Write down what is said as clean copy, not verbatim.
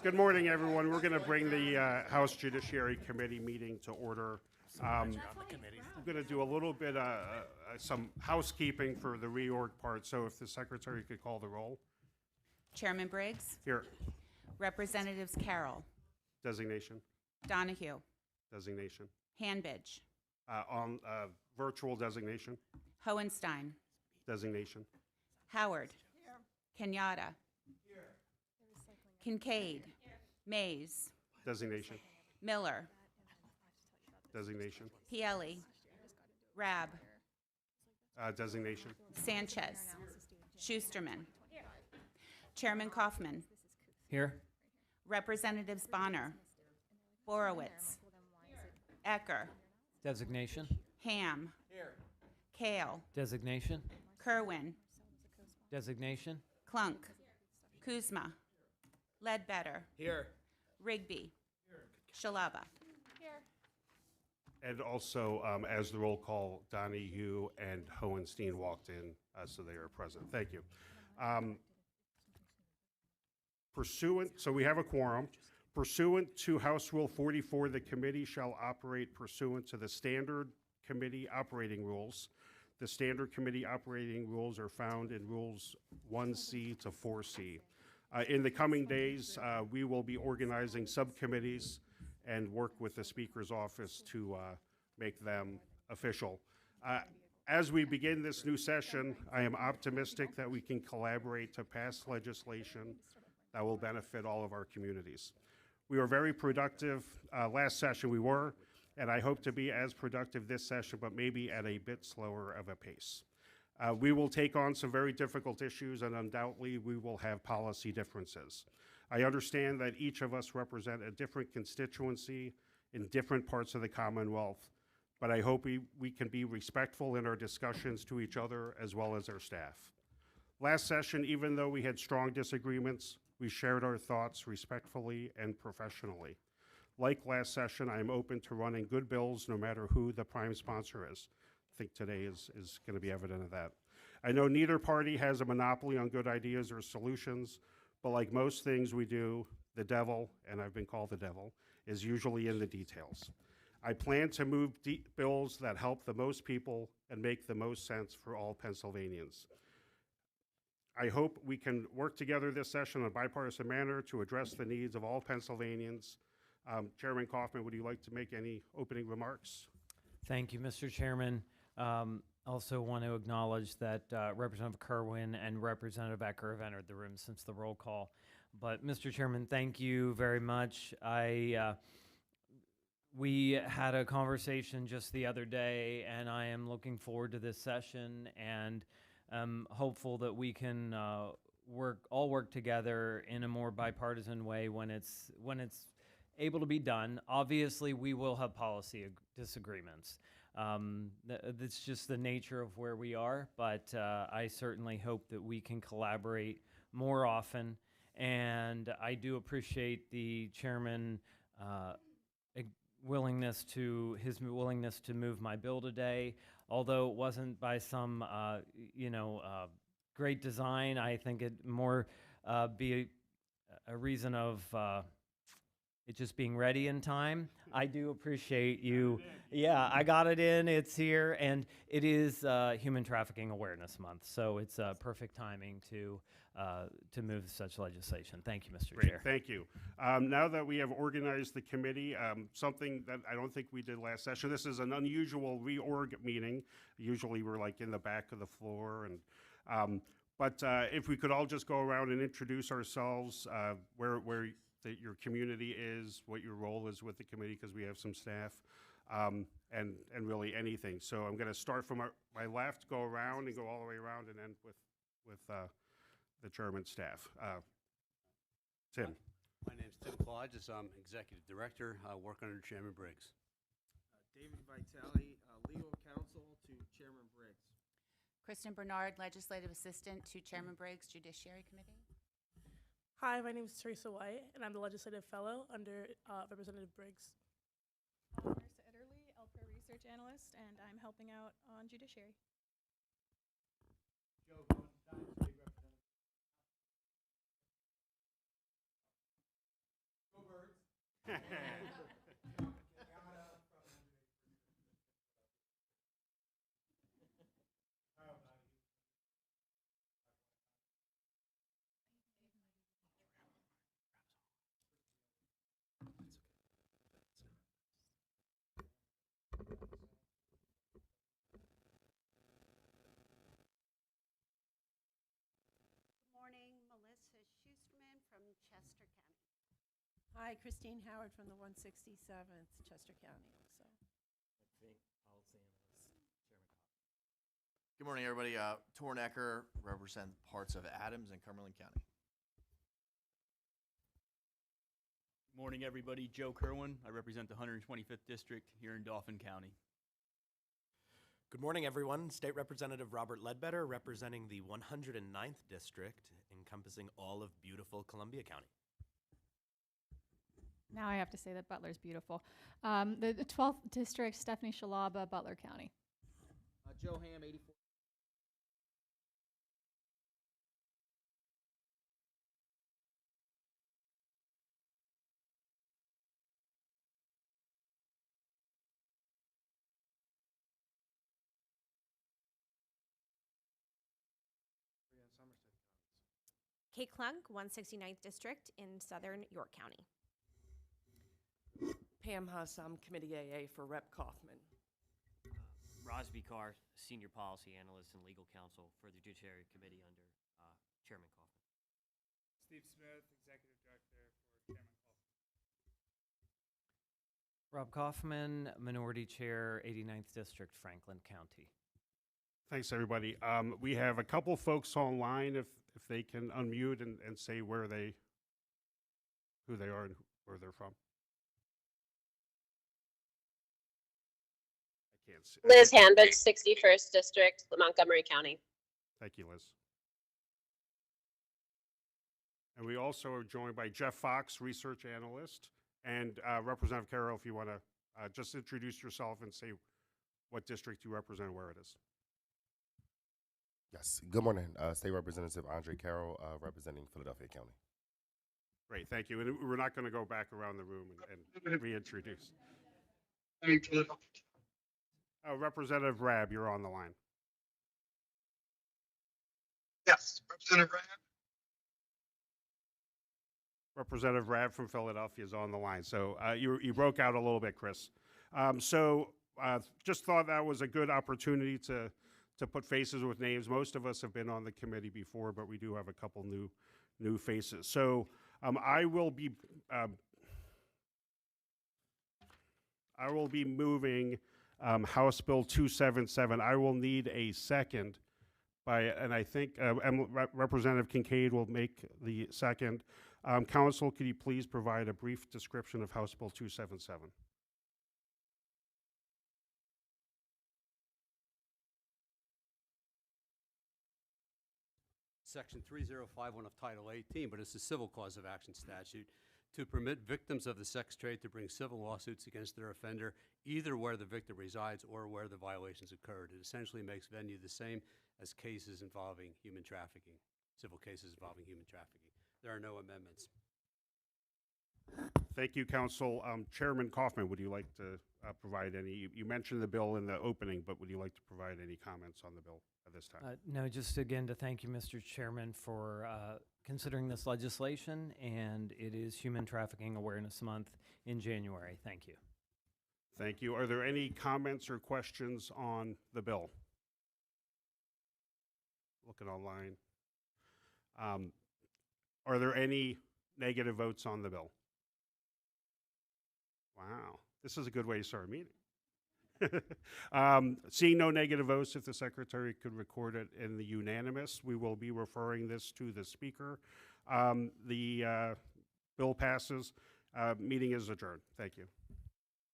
Good morning, everyone. We're going to bring the House Judiciary Committee meeting to order. We're going to do a little bit some housekeeping for the reorg part, so if the secretary could call the roll. Chairman Briggs, Here. Representatives Carroll, Designation. Donahue, Designation. Hanbidge, On virtual designation. Hohenstein, Designation. Howard, Kenyatta, Kincaid, Mays, Designation. Miller, Designation. Pielli, Rabb, Designation. Sanchez, Schusterman, Chairman Kaufman, Here. Representatives Bonner, Borowitz, Ecker, Designation. Ham, Kale, Designation. Kerwin, Designation. Clunk, Kuzma, Ledbetter, Here. Rigby, Shalaba. And also, as the roll call, Donahue and Hohenstein walked in, so they are present. Thank you. So we have a quorum. Pursuant to House Rule 44, the committee shall operate pursuant to the standard committee operating rules. The standard committee operating rules are found in Rules 1C to 4C. In the coming days, we will be organizing subcommittees and work with the Speaker's office to make them official. As we begin this new session, I am optimistic that we can collaborate to pass legislation that will benefit all of our communities. We were very productive last session, and I hope to be as productive this session, but maybe at a bit slower of a pace. We will take on some very difficult issues, and undoubtedly we will have policy differences. I understand that each of us represent a different constituency in different parts of the Commonwealth, but I hope we can be respectful in our discussions to each other as well as our staff. Last session, even though we had strong disagreements, we shared our thoughts respectfully and professionally. Like last session, I am open to running good bills no matter who the prime sponsor is. I think today is going to be evident of that. I know neither party has a monopoly on good ideas or solutions, but like most things we do, the devil, and I've been called the devil, is usually in the details. I plan to move bills that help the most people and make the most sense for all Pennsylvanians. I hope we can work together this session in a bipartisan manner to address the needs of all Pennsylvanians. Chairman Kaufman, would you like to make any opening remarks? Thank you, Mr. Chairman. Also want to acknowledge that Representative Kerwin and Representative Ecker have entered the room since the roll call. But Mr. Chairman, thank you very much. We had a conversation just the other day, and I am looking forward to this session and hopeful that we can all work together in a more bipartisan way when it's able to be done. Obviously, we will have policy disagreements. That's just the nature of where we are, but I certainly hope that we can collaborate more often. And I do appreciate the chairman willingness to move my bill today. Although it wasn't by some great design, I think it more be a reason of it just being ready in time. I do appreciate you. Yeah, I got it in, it's here, and it is Human Trafficking Awareness Month, so it's perfect timing to move such legislation. Thank you, Mr. Chair. Thank you. Now that we have organized the committee, something that I don't think we did last session, this is an unusual reorg meeting. Usually we're like in the back of the floor, and but if we could all just go around and introduce ourselves, where your community is, what your role is with the committee, because we have some staff, and really anything. So I'm going to start from my left, go around and go all the way around, and end with the chairman's staff. Tim. My name is Tim Claudius. I'm Executive Director. I work under Chairman Briggs. David Vitale, Legal Counsel to Chairman Briggs. Kristen Bernard, Legislative Assistant to Chairman Briggs, Judiciary Committee. Hi, my name is Teresa White, and I'm the Legislative Fellow under Representative Briggs. Marissa Ederle, LPRO Research Analyst, and I'm helping out on Judiciary. Joe Good morning, Melissa Schusterman from Chester County. Hi, Christine Howard from the 167th, Chester County also. Good morning, everybody. Torn Ecker represent parts of Adams and Cumberland County. Good morning, everybody. Joe Kerwin. I represent the 125th District here in Dauphin County. Good morning, everyone. State Representative Robert Ledbetter representing the 109th District, encompassing all of beautiful Columbia County. Now I have to say that Butler's beautiful. The 12th District, Stephanie Shalaba, Butler County. Joe Ham, 84. Kate Klunk, 169th District in Southern York County. Pam Huss, I'm Committee AA for Rep. Kaufman. Rosby Carr, Senior Policy Analyst and Legal Counsel for the Judiciary Committee under Chairman Kaufman. Steve Smith, Executive Director for Chairman Kaufman. Rob Kaufman, Minority Chair, 89th District, Franklin County. Thanks, everybody. We have a couple folks online, if they can unmute and say who they are and where they're from. I can't see. Liz Hanbridge, 61st District, Montgomery County. Thank you, Liz. And we also are joined by Jeff Fox, Research Analyst, and Representative Carroll, if you want to just introduce yourself and say what district you represent and where it is. Yes. Good morning. State Representative Andre Carroll, representing Philadelphia County. Great, thank you. And we're not going to go back around the room and reintroduce. Representative Rabb, you're on the line. Yes, Representative Rabb. Representative Rabb from Philadelphia is on the line. So you broke out a little bit, Chris. Just thought that was a good opportunity to put faces with names. Most of us have been on the committee before, but we do have a couple new faces. So I will be moving House Bill 277. I will need a second and I think Representative Kincaid will make the second. Council, could you please provide a brief description of House Bill 277? Section 3051 of Title 18, but it's a civil cause of action statute to permit victims of the sex trade to bring civil lawsuits against their offender, either where the victim resides or where the violations occurred. It essentially makes venue the same as cases involving human trafficking, civil cases involving human trafficking. There are no amendments. Thank you, Council. Chairman Kaufman, would you like to provide any? You mentioned the bill in the opening, but would you like to provide any comments on the bill at this time? No, just again to thank you, Mr. Chairman, for considering this legislation, and it is Human Trafficking Awareness Month in January. Thank you. Thank you. Are there any comments or questions on the bill? Looking online. Are there any negative votes on the bill? Wow, this is a good way to start a meeting. Seeing no negative votes, if the secretary could record it in the unanimous, we will be referring this to the speaker. The bill passes. Meeting is adjourned. Thank you.